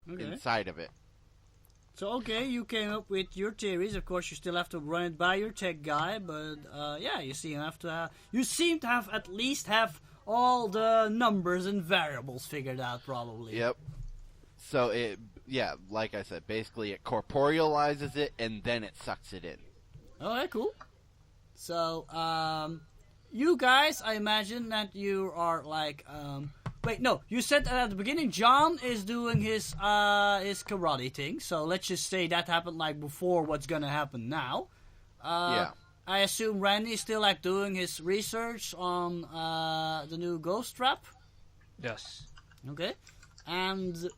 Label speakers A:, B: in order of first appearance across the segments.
A: inside of it.
B: So, okay, you came up with your theories. Of course, you still have to run it by your tech guy, but yeah, you seem to have at least have all the numbers and variables figured out, probably.
A: Yep. So like I said, basically it corporealizes it and then it sucks it in.
B: Okay, cool. So, you guys, I imagine that you are like, wait, no, you said that at the beginning John is doing his karate thing, so let's just say that happened like before what's gonna happen now.
A: Yeah.
B: I assume Randy's still like doing his research on the new ghost trap?
C: Yes.
B: Okay. And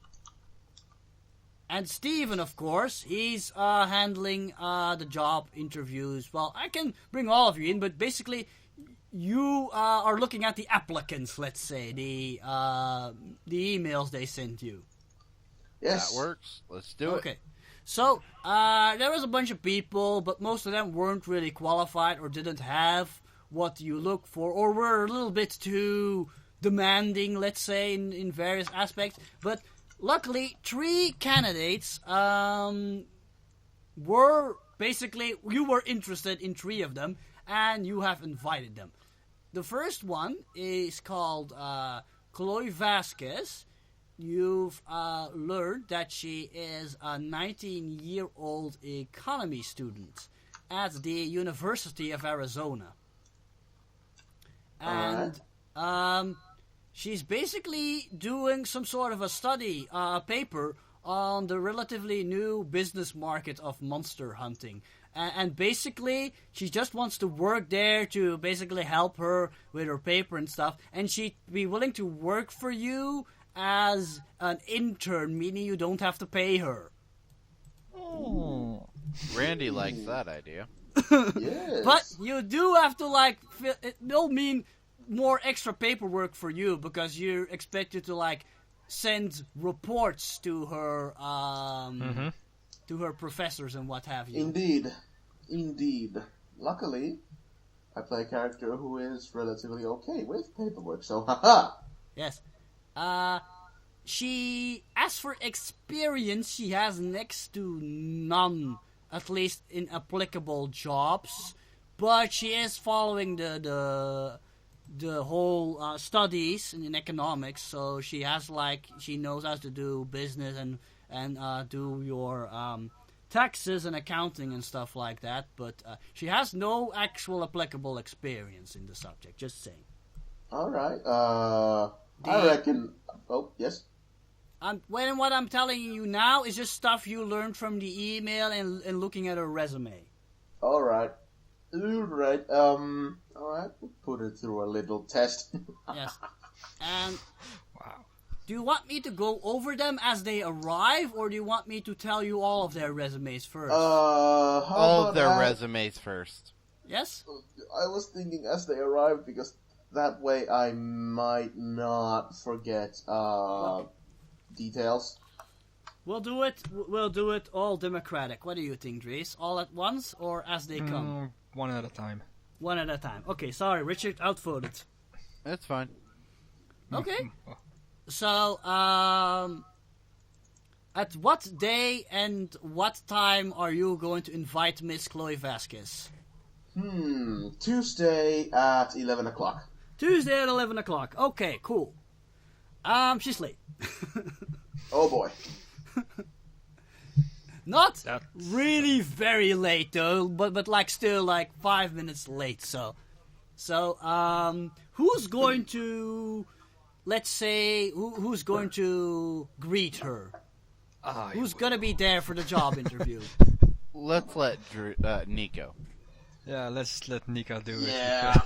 B: Steven, of course, he's handling the job interviews. Well, I can bring all of you in, but basically you are looking at the applicants, let's say, the emails they sent you.
D: Yes.
A: That works. Let's do it.
B: Okay. So, there was a bunch of people, but most of them weren't really qualified or didn't have what you look for, or were a little bit too demanding, let's say, in various aspects. But luckily, 3 candidates were basically, you were interested in 3 of them, and you have invited them. The first one is called Chloe Vasquez. You've learned that she is a 19-year-old economy student at the University of Arizona. And she's basically doing some sort of a study, paper, on the relatively new business market of monster hunting. And basically, she just wants to work there to basically help her with her paper and stuff. And she'd be willing to work for you as an intern, meaning you don't have to pay her.
C: Oh.
A: Randy likes that idea.
D: Yes.
B: But you do have to, like, it'll mean more extra paperwork for you because you're expected to, like, send reports to her, to her professors and what have you.
D: Indeed. Luckily, I play a character who is relatively okay with paperwork, so haha!
B: Yes. She, as for experience, she has next to none, at least in applicable jobs, but she is following the whole studies in economics, so she has, like, she knows how to do business and do your taxes and accounting and stuff like that, but she has no actual applicable experience in the subject, just saying.
D: Alright, I reckon... Oh, yes?
B: What I'm telling you now is just stuff you learned from the email and looking at her resume.
D: Alright. Alright, we'll put it through a little test.
B: Yes. And...
C: Wow.
B: Do you want me to go over them as they arrive, or do you want me to tell you all of their resumes first?
A: All of their resumes first.
B: Yes?
D: I was thinking as they arrive, because that way I might not forget details.
B: We'll do it all democratic. What do you think, Dries? All at once, or as they come?
C: One at a time.
B: One at a time. Okay, sorry, Richard, outvoted.
A: That's fine.
B: Okay. So, at what day and what time are you going to invite Miss Chloe Vasquez?
D: Tuesday at 11 o'clock.
B: Tuesday at 11 o'clock. Okay, cool. She's late.
D: Oh boy.
B: Not really very late though, but like still like 5 minutes late. So, who's going to, let's say, who's going to greet her? Who's gonna be there for the job interview?
A: Let's let Nico.
C: Yeah, let's let Nika do it.
D: Yeah.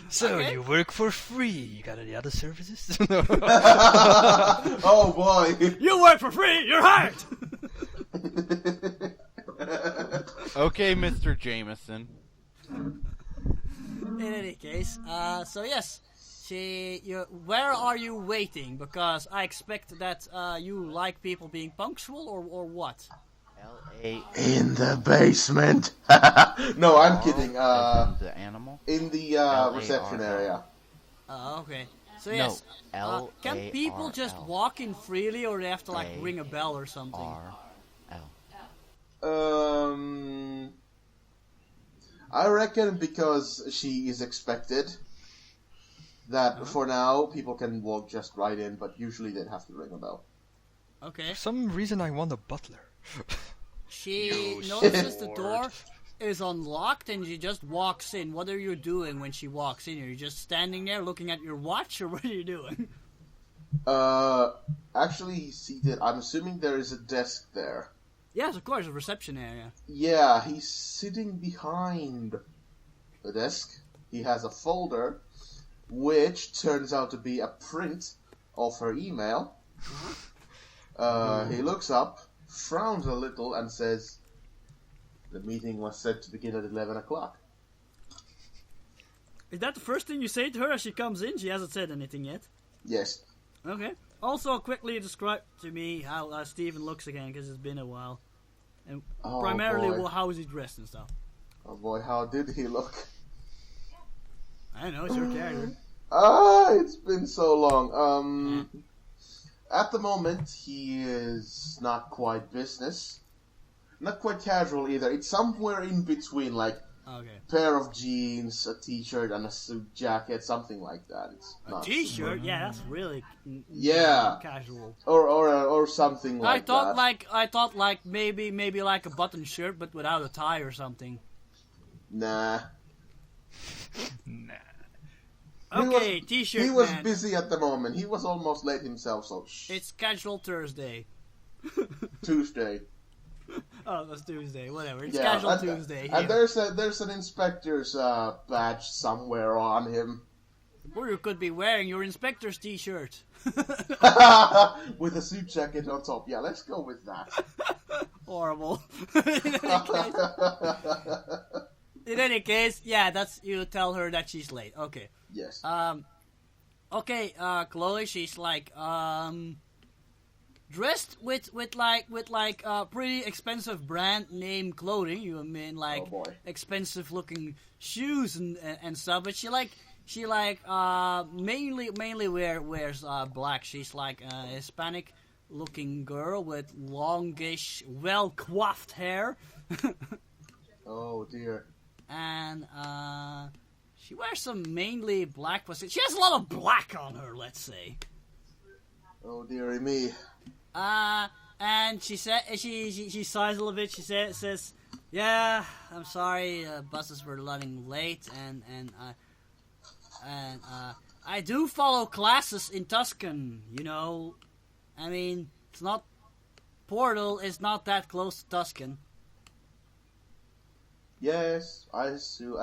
C: So,
B: Okay.
C: you work for free. You got any other services?
D: Oh boy.
B: You work for free. You're hired.
A: Okay, Mr. Jameson.
B: In any case, so yes, where are you waiting? Because I expect that you like people being punctual, or what?
A: L.A.
D: In the basement. No, I'm kidding.
A: The animal?
D: In the reception area.
B: Okay. So yes,
A: No,
B: can people just
A: L-A-R-L.
B: walk in freely, or they have to like ring a bell or something?
A: R-L.
D: I reckon because she is expected that for now people can walk just right in, but usually they'd have to ring a bell.
B: Okay.
C: For some reason, I want a butler.
B: She
C: You
B: notices the
C: lord.
B: door is unlocked and she just walks in. What are you doing when she walks in? Are you just standing there looking at your watch, or what are you doing?
D: Actually, he's seated. I'm assuming there is a desk there.
B: Yes, of course, a reception area.
D: Yeah, he's sitting behind the desk. He has a folder, which turns out to be a print of her email. He looks up, frowns a little, and says, "The meeting was set to begin at 11 o'clock.
B: Is that the first thing you say to her as she comes in? She hasn't said anything yet.
D: Yes.
B: Okay. Also, quickly describe to me how Steven looks again, because it's been a while. And
D: Oh,
B: primarily,
D: boy.
B: well, how is he dressed and stuff?
D: Oh boy, how did he look?
B: I don't know, it's your character.
D: It's been so long. At the moment, he is not quite business. Not quite casual either. It's somewhere in between, like
B: Okay.
D: pair of jeans, a t-shirt, and a suit jacket, something like that. It's
B: A
D: not
B: t-shirt? Yeah, that's really
D: Yeah.
B: casual.
D: or something like that.
B: I thought like maybe like a button shirt, but without a tie or something.
D: Nah.
C: Nah.
B: Okay, t-shirt.
D: He was
B: man.
D: busy at the moment. He was almost late himself, so
B: It's casual Thursday.
D: Tuesday.
B: Oh, that's Tuesday. Whatever. It's
D: Yeah,
B: casual
D: and,
B: Tuesday.
D: and
B: here.
D: there's an inspector's badge somewhere on him.
B: Or you could be wearing your inspector's t-shirt.
D: With a suit jacket on top. Yeah, let's go with that.
B: Horrible. In any case, yeah, that's you tell her that she's late. Okay.
D: Yes.
B: Okay, Chloe, she's like dressed with pretty expensive brand name clothing. You mean like
D: Oh, boy.
B: expensive looking shoes and stuff, but she mainly wears black. She's like a Hispanic looking girl with longish, well coiffed hair.
D: Oh dear.
B: And she wears some mainly black. She has a lot of black on her, let's say.
D: Oh dearie me.
B: And she said she sighs a little bit. She says, "Yeah, I'm sorry, buses were running late, and I do follow classes in Tuscan. You know, I mean, it's not Portal is not that close to Tuscan."
D: Yes, I should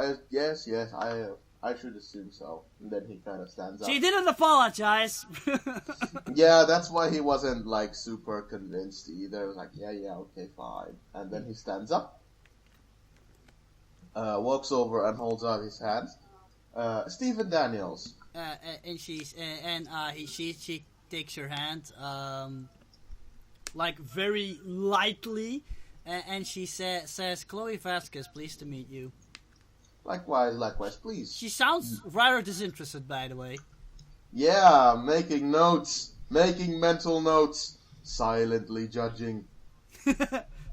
D: assume so. And then he kind of stands up.
B: She didn't apologize.
D: Yeah, that's why he wasn't like super convinced either. Like, yeah, okay, fine. And then he stands up, walks over and holds out his hands. Stephen Daniels.
B: And she takes her hand, like very lightly, and she says, "Chloe Vasquez, pleased to meet you."
D: Likewise, please.
B: She sounds rather disinterested, by the way.
D: Yeah, making mental notes, silently judging.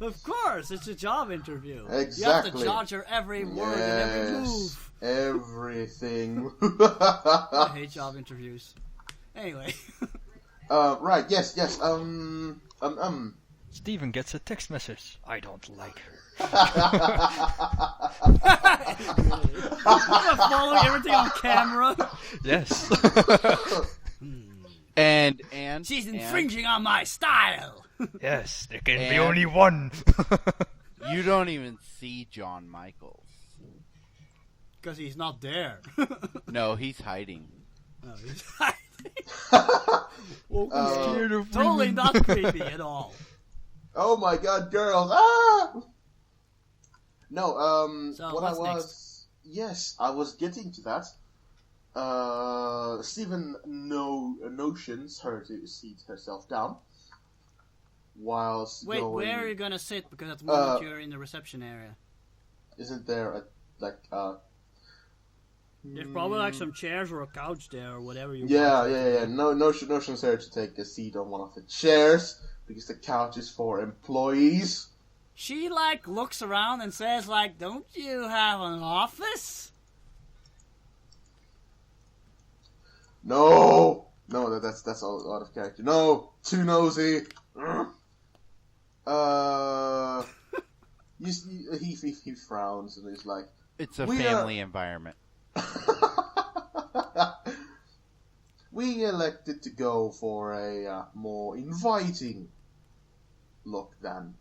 B: Of course, it's a job interview.
D: Exactly.
B: You have to judge her every word and every move.
D: Everything.
B: I hate job interviews. Anyway.
D: Right, yes.
C: Steven gets a text message. I don't like her.
B: You're following everything on camera.
C: Yes.
A: And
B: She's infringing on my style.
C: Yes, there can be
A: And-
C: only one.
A: you don't even see John Michaels.
B: Because he's not there.
A: No, he's hiding.
B: Oh, he's hiding.
C: Scared of
B: Totally
C: women.
B: not creepy at all.
D: Oh my god, girls! Ah! No,
B: So,
D: what
B: what's
D: I was... Yes, I was getting to that. Stephen notions her to seat herself down. Whilst
B: Wait,
D: going...
B: where are you gonna sit? Because at the moment you're in the reception area.
D: Isn't there a
B: There's probably like some chairs or a couch there or whatever you
D: Yeah,
B: want.
D: yeah. Notion's here to take a seat on one of the chairs because the couch is for employees.
B: She like looks around and says like, "Don't you have an office?"
D: No, that's all out of character. No, too nosy. He frowns and he's like,
A: It's a
D: We
A: family environment.
D: we elected to go for a more inviting look than.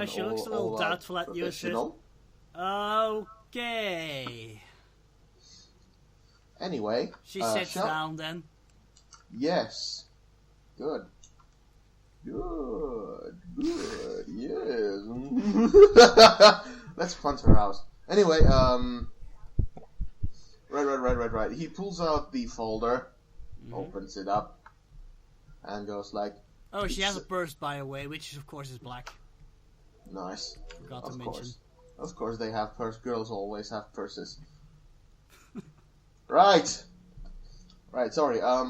B: She looks a little doubtful at you and says, "Okay."
D: Anyway,
B: She sits down then.
D: Yes. Good, yes. Let's punt her out. Anyway, right. He pulls out the folder, opens it up, and goes like...
B: Oh, she has a purse, by the way, which of course is black.
D: Nice.
B: Forgot to mention.
D: Of course they have purse. Girls always have purses. Right, sorry, I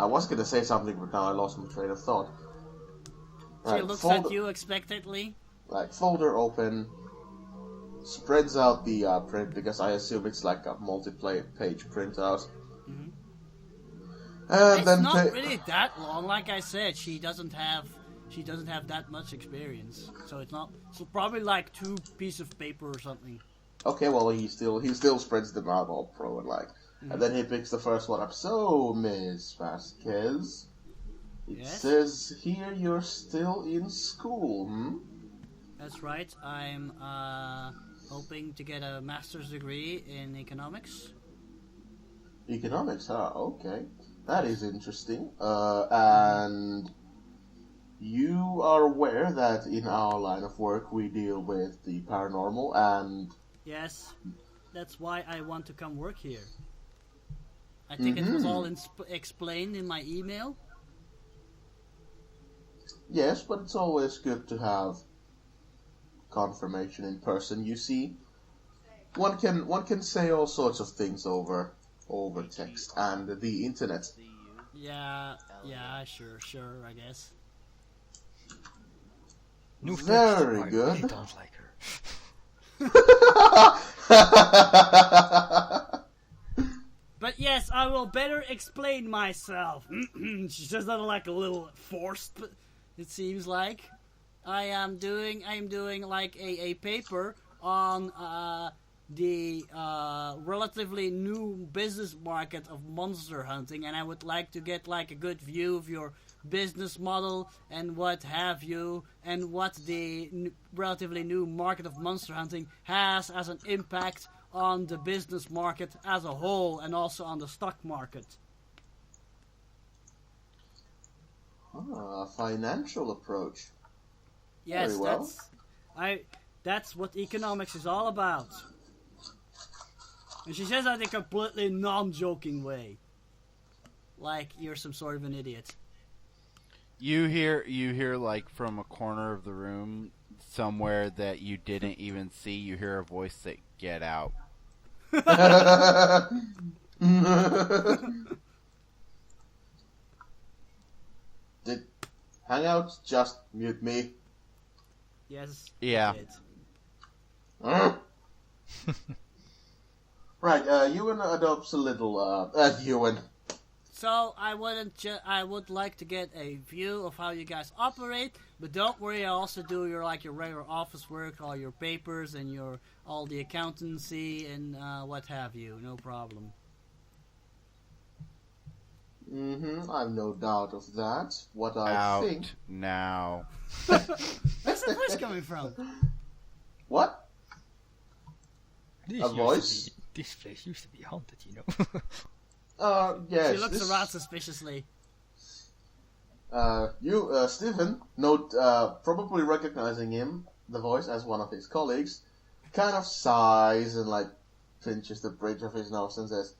D: was gonna say something, but now I lost my train of thought.
B: She looks at you expectantly.
D: Like, folder open, spreads out the print, because I assume it's like a multi-page printout.
B: Mm-hmm.
D: And
B: It's
D: then
B: not really that long, like I said. She doesn't have that much experience, so it's not. So probably like 2 pieces of paper or something.
D: Okay, well he still spreads them out all pro and like, and then he picks the first one up. So, Miss Vasquez, it says here you're still in school,
B: That's right. I'm hoping to get a master's degree in economics.
D: Economics, okay, that is interesting. And you are aware that in our line of work we deal with the paranormal and...
B: Yes, that's why I want to come work here. I think it was all explained in my email.
D: Yes, but it's always good to have confirmation in person. You see, one can say all sorts of things over text and the internet.
B: Yeah, sure, I guess.
C: No
D: Very
C: I
D: good.
C: really don't like her.
B: But yes, I will better explain myself. She says that like a little forced, but it seems like I am doing like a paper on the relatively new business market of monster hunting, and I would like to get like a good view of your business model and what have you, and what the relatively new market of monster hunting has as an impact on the business market as a whole, and also on the stock market.
D: A financial approach.
B: Yes,
D: Very well.
B: that's what economics is all about. And she says that in a completely non-joking way. Like you're some sort of an idiot.
A: You hear like from a corner of the room somewhere that you didn't even see, you hear a voice say, "Get out."
D: Did Hangouts just mute me?
B: Yes.
A: Yeah.
B: it did.
D: Right, Ewan adopts a little, Ewan.
B: So I would like to get a view of how you guys operate, but don't worry, I also do your regular office work, all your papers and all the accountancy and what have you. No problem.
D: I've no doubt of that. What I
A: Out
D: think...
A: now.
B: Where's the voice coming from?
D: What?
C: This
D: A voice?
C: This place used to be haunted, you know.
D: Yes.
B: She looks around suspiciously.
D: Stephen, probably recognizing him, the voice, as one of his colleagues, kind of sighs and, pinches the bridge of his nose and says,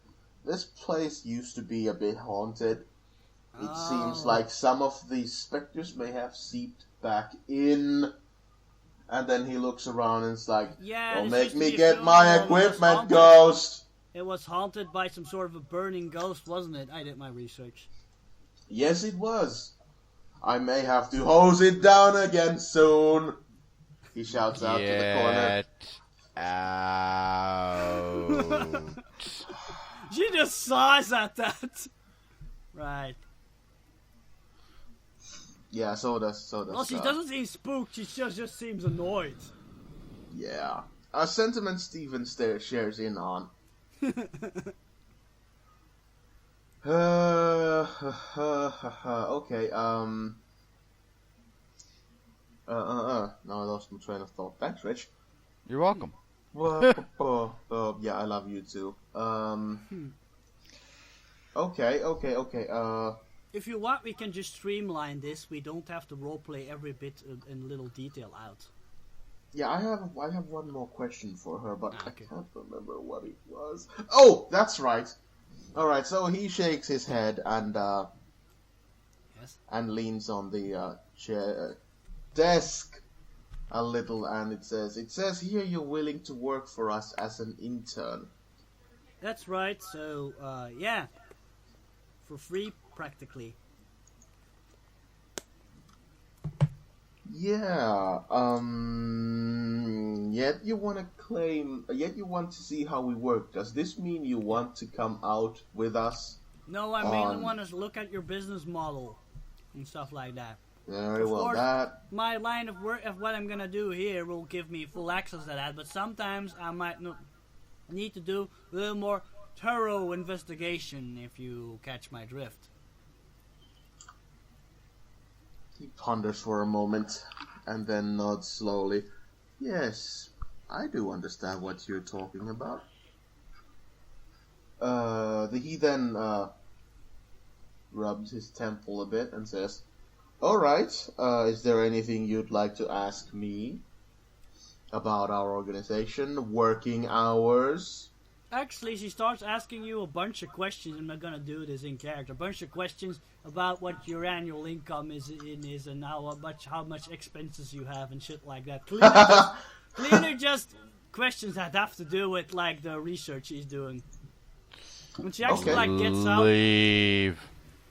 D: "This place used to be a bit haunted. It seems like some of the specters may have seeped back in. And then he looks around and is like,
B: Yeah,
D: "Don't
B: this
D: make
B: used to
D: me
B: be a
D: get
B: funeral
D: my
B: home, it was
D: equipment,
B: haunted.
D: ghost."
B: It was haunted by some sort of a burning ghost, wasn't it? I did my research.
D: Yes, it was. I may have to hose it down again soon. He shouts out to the corner.
A: Get out.
B: She just sighs at that. Right.
D: Yeah, so does.
B: Well, she doesn't seem spooked. She just seems annoyed.
D: Yeah, a sentiment Steven shares in on. Okay. Now I lost my train of thought. Thanks, Rich.
A: You're welcome.
D: Yeah, I love you too. Okay.
B: If you want, we can just streamline this. We don't have to roleplay every bit in little detail out.
D: Yeah, I have one more question for her, but
B: Okay.
D: I can't remember what it was. Oh, that's right. All right, so he shakes his head and
B: Yes.
D: and leans on the desk a little, and it says here you're willing to work for us as an intern.
B: That's right. So, yeah. For free, practically.
D: Yeah. Yet you want to see how we work. Does this mean you want to come out with us?
B: No, I mainly want to look at your business model and stuff like that.
D: Very
B: Of
D: well.
B: course.
D: That.
B: My line of work, of what I'm gonna do here, will give me full access to that. But sometimes I might not need to do a little more thorough investigation, if you catch my drift.
D: He ponders for a moment and then nods slowly. Yes, I do understand what you're talking about. He then rubs his temple a bit and says, "All right, is there anything you'd like to ask me about our organization, working hours?"
B: Actually, she starts asking you a bunch of questions. I'm not gonna do this in character. A bunch of questions about what your annual income is and how much expenses you have and shit like that. Clearly just questions that have to do with like the research she's doing. When she actually
D: Okay.
B: gets out,
A: Leave.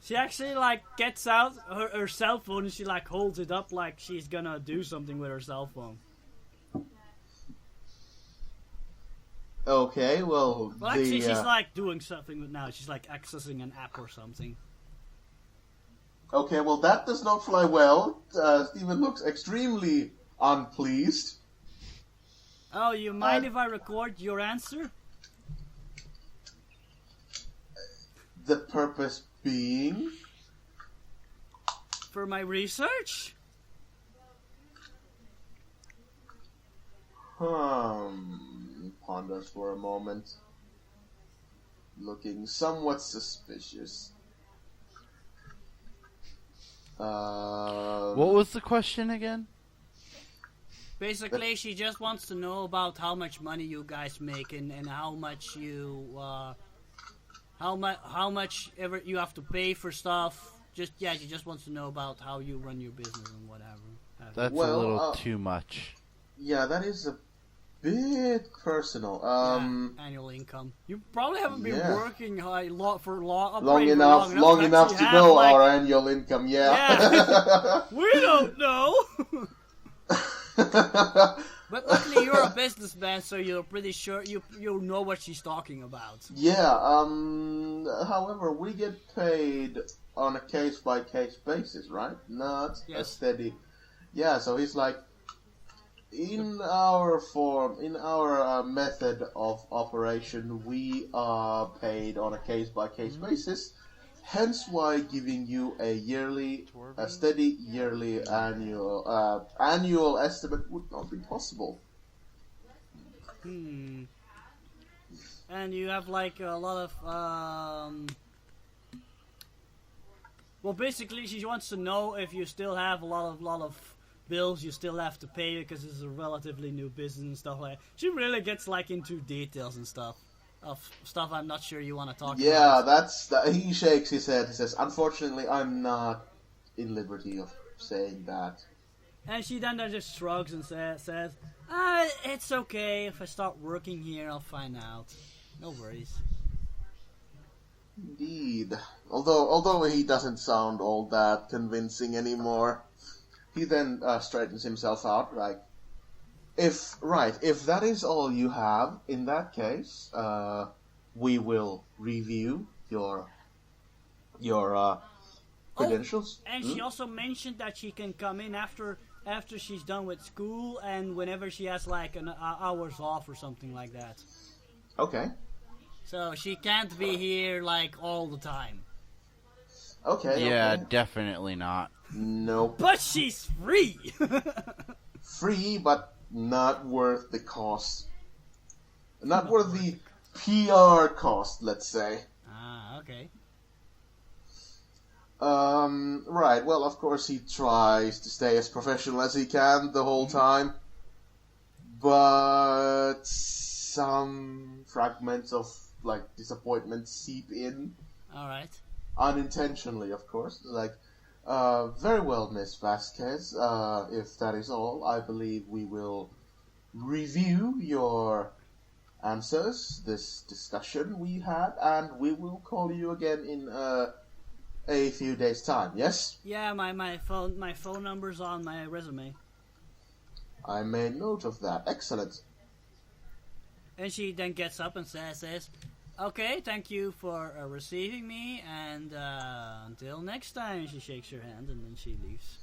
B: she actually gets out her cell phone and she holds it up like she's gonna do something with her cell phone.
D: Okay, well,
B: Well, actually, she's doing something with now. She's accessing an app or something.
D: Okay, well, that does not fly well. Steven looks extremely unpleased.
B: Oh, you mind if I record your answer?
D: The purpose being?
B: For my research?
D: Ponders for a moment, looking somewhat suspicious.
A: What was the question again?
B: Basically, she just wants to know about how much money you guys make and how much you, how much ever you have to pay for stuff. She just wants to know about how you run your business and whatever.
A: That's a little too much.
D: Yeah, that is a bit personal.
B: Annual income. You probably haven't been
D: Yeah.
B: working
D: long enough to know our annual income. Yeah.
B: We don't know. But luckily you're a businessman, so you're pretty sure you know what she's talking about.
D: Yeah. However, we get paid on a case by case basis, right? Not a
B: Yes.
D: steady. Yeah. So he's like, in our method of operation, we are paid on a case by case basis. Hence, why giving you a steady yearly annual estimate would not be possible.
B: And you have a lot of well, basically she wants to know if you still have a lot of bills you still have to pay because it's a relatively new business and stuff like that. She really gets into details and stuff of stuff I'm not sure you want to talk about.
D: Yeah, he shakes his head. He says, "Unfortunately, I'm not in liberty of saying that."
B: And she then just shrugs and says, it's okay. If I start working here, I'll find out. No worries.
D: Indeed. Although he doesn't sound all that convincing anymore, he then straightens himself out, like, if that is all you have, in that case, we will review your credentials.
B: And she also mentioned that she can come in after she's done with school and whenever she has like an hours off or something like that.
D: Okay.
B: So she can't be here like all the time.
D: Okay.
A: Yeah,
D: okay.
A: definitely not.
D: Nope.
B: But she's free.
D: Free, but not worth the cost. Not worth the PR cost, let's say.
B: Okay.
D: Right, well, of course he tries to stay as professional as he can the whole time, but some fragments of, like, disappointment seep in.
B: Alright.
D: Unintentionally, of course. Like, very well, Miss Vasquez, if that is all, I believe we will review your answers, this discussion we had, and we will call you again in, a few days' time, yes?
B: Yeah, my phone number's on my resume.
D: I made note of that. Excellent.
B: And she then gets up and says, okay, thank you for receiving me, and until next time. She shakes her hand and then she leaves.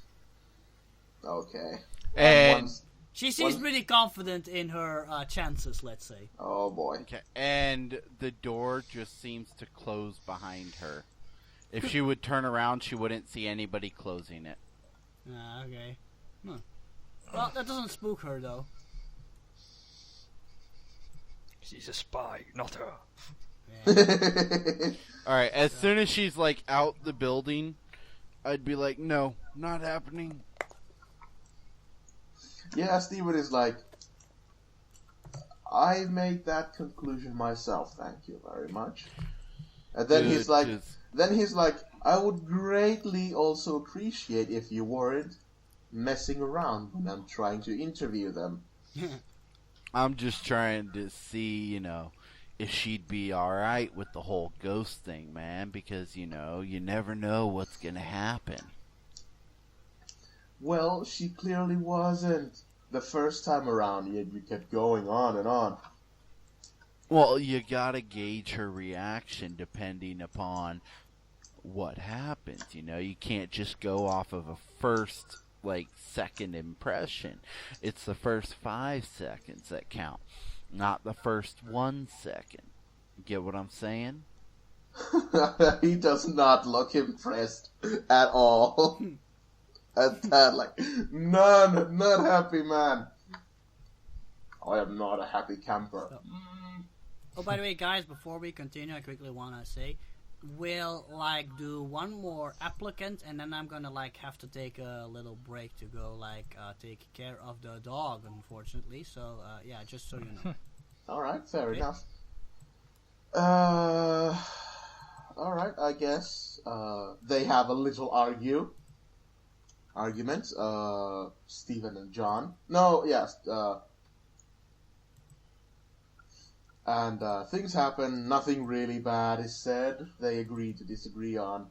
D: Okay.
A: And
B: she seems pretty confident in her chances, let's say.
D: Oh boy.
A: okay, and the door just seems to close behind her. If she would turn around, she wouldn't see anybody closing it.
B: Okay. Huh. Well, that doesn't spook her, though.
C: She's a spy, not her.
B: Yeah.
A: Alright, as soon as she's, like, out the building, I'd be like, no, not happening.
D: Yeah, Steven is like, I made that conclusion myself, thank you very much. And then
A: Dude,
D: he's like, I would greatly also appreciate if you weren't messing around when I'm trying to interview them.
A: I'm just trying to see, if she'd be alright with the whole ghost thing, man, because, you never know what's gonna happen.
D: Well, she clearly wasn't. The first time around, you kept going on and on.
A: Well, you gotta gauge her reaction depending upon what happens, You can't just go off of a first, second impression. It's the first 5 seconds that count, not the first 1 second. Get what I'm saying?
D: He does not look impressed at all. At that, not happy man. I am not a happy camper.
B: Oh, by the way, guys, before we continue, I quickly want to say, we'll, do one more applicant, and then I'm gonna, have to take a little break to go, take care of the dog, unfortunately. So, yeah, just so you know.
D: Alright, fair enough. Alright, I guess, they have a little argument, Stephen and John. No, yes, and things happen. Nothing really bad is said. They agree to disagree on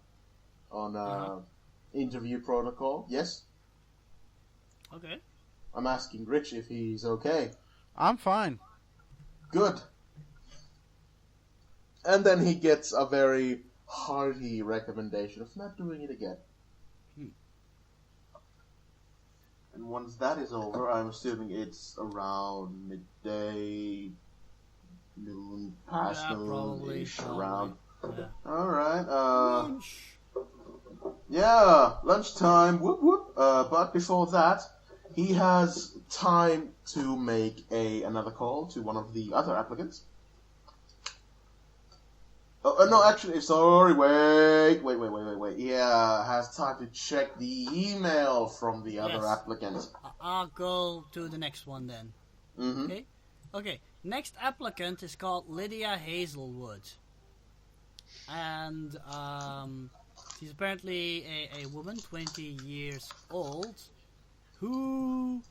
D: interview protocol. Yes.
B: Okay.
D: I'm asking Rich if he's okay.
A: I'm fine.
D: Good. And then he gets a very hearty recommendation of not doing it again. And once that is over, I'm assuming it's around midday, noon, past noon-ish, around.
B: Yeah.
D: Alright,
B: Lunch.
D: yeah, lunchtime, whoop whoop. But before that, he has time to make another call to one of the other applicants. Oh, no, actually, sorry, wait. He has time to check the email from the other applicant.
B: I'll go to the next one then.
D: Mm-hmm.
B: Okay. Next applicant is called Lydia Hazelwood. And, she's apparently a woman, 20 years old, who...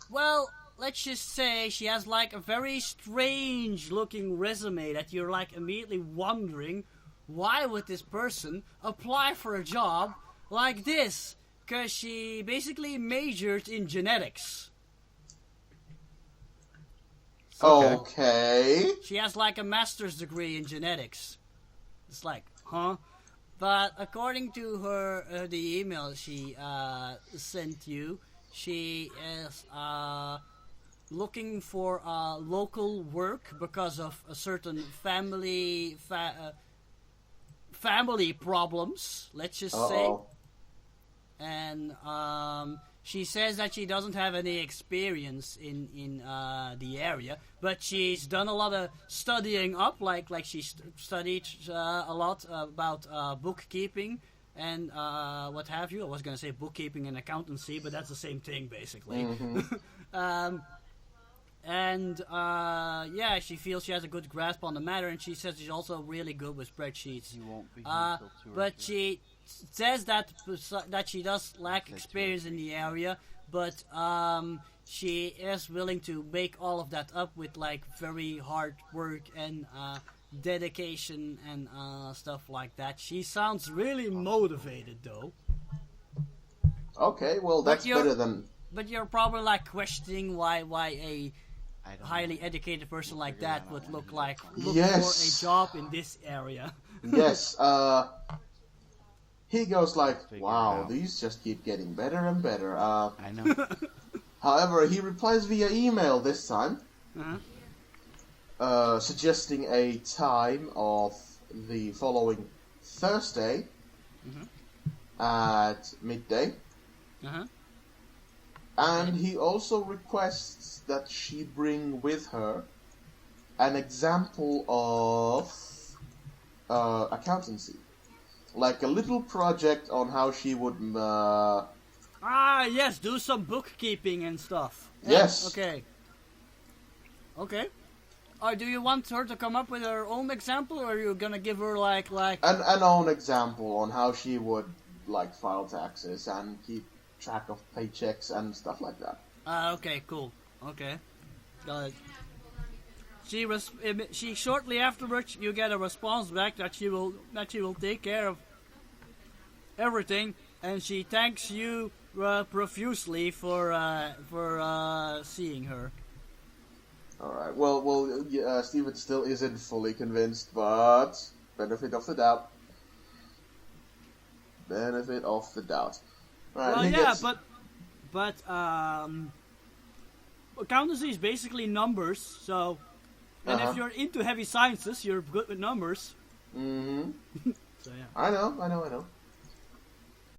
B: Well, let's just say she has like a very strange looking resume that you're like immediately wondering, why would this person apply for a job like this? Because she basically majored in genetics.
D: Okay.
B: She has like a master's degree in genetics. It's like, huh? But according to her, the email she sent you, she is looking for local work because of a certain family problems. Let's just say. And she says that she doesn't have any experience in the area, but she's done a lot of studying up. Like she studied a lot about bookkeeping and what have you. I was going to say bookkeeping and accountancy, but that's the same thing basically.
D: Mm-hmm.
B: Yeah, she feels she has a good grasp on the matter, and she says she's also really good with spreadsheets.
A: You won't be here until 2 or
B: But
A: 3.
B: she says that she does lack experience in the area, but she is willing to make all of that up with like very hard work and dedication and stuff like that. She sounds really motivated though.
D: Okay, well that's better than...
B: But you're probably like questioning why a highly educated person like that would look for a job in this area.
D: Yes, he goes like,
A: Figure
D: wow,
A: it out.
D: these just keep getting better and better.
A: I know.
D: However, he replies via email this time, suggesting a time of the following Thursday at midday. And he also requests that she bring with her an example of accountancy. Like a little project on how she would...
B: yes, do some bookkeeping and stuff.
D: Yes.
B: Okay. Do you want her to come up with her own example, or are you gonna give her like...
D: An own example on how she would, like, file taxes and keep track of paychecks and stuff like that.
B: Okay, cool. Okay. Got it. She shortly afterwards, you get a response back that she will take care of everything, and she thanks you profusely for seeing her.
D: All right. Well, Steven still isn't fully convinced, but benefit of the doubt. Benefit of the doubt. Right,
B: Well, yeah, but accountancy is basically numbers. So, and if you're into heavy sciences, you're good with numbers.
D: Mm-hmm.
B: So yeah.
D: I know.